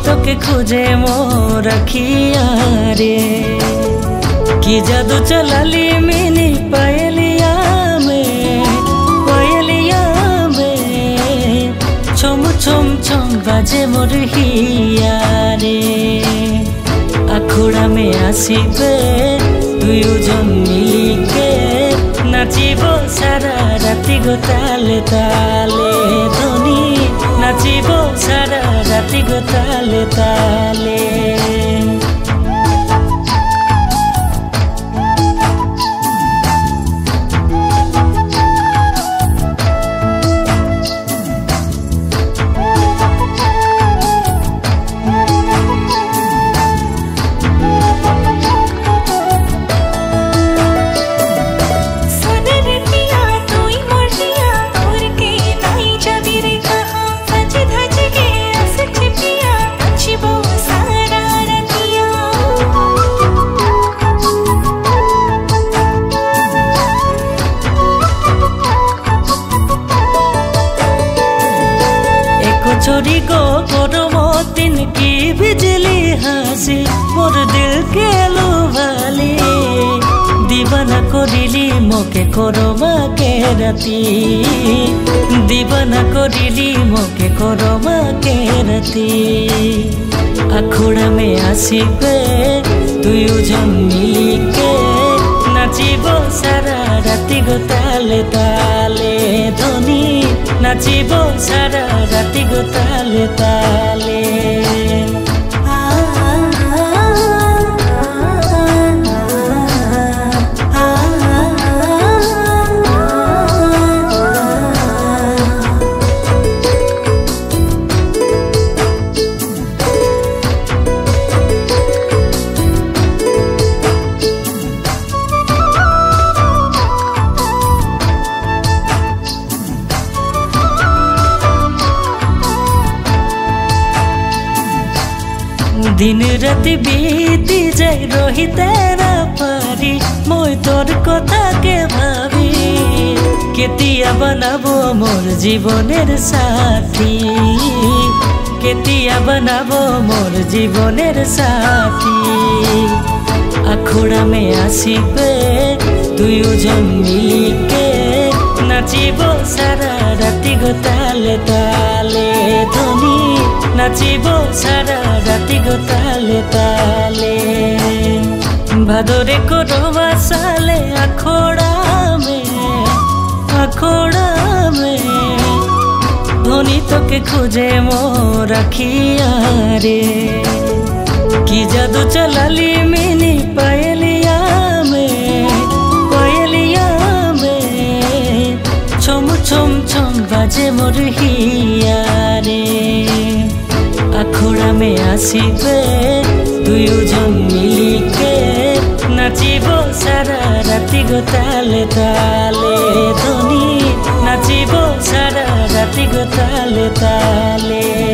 তোকে খুঁজে মোর আখিয়া রে কি জাদু চলালি মিনি পায়েলিয়া মে ছম ছম ছম বাজে মোর হিয়া রে আখড়া মে আসিবে দুইজন মিলিকে নাচিব সারা রাতি গো তালে তালে ধনী নাচিব সারা রাতি গো তালে তালে छोरी को मोतिन की बिजली हंसी मोर दिल के लुभाली दीवाना करिली मोके करमा के राती दीवाना करिली मोके करमा के राती आखड़ा में आसिबे दुइजन मिलिके नाचिब सारा राति गो ताले ताले धनी नाचिब सारा राति गो ताले ताले दिन राति बीती जाए रहिते ना पारी मैं तोर कथा के भावी केतिया बनाबो मोर जीवनेर साथी केतिया बनाबो मोर जीवनेर साथी आखड़ा में आसिबे दुइजन मिलिके नाचिब सारा राति गो ताले ताले धनी नाचिब सारा राति गो ताले ताले भादरे को रोवा साले आखड़ा में धनी तोके खुजे मोर आखिया रे की जादू चलाली मिनी पायलिया में छम छम छम बाजे मोर हिया रे आखड़ा में आसिबे दुइजन मिलिके नाचिब सारा राति गो ताले ताले धनी नाचिब सारा राति गो ताले ताले।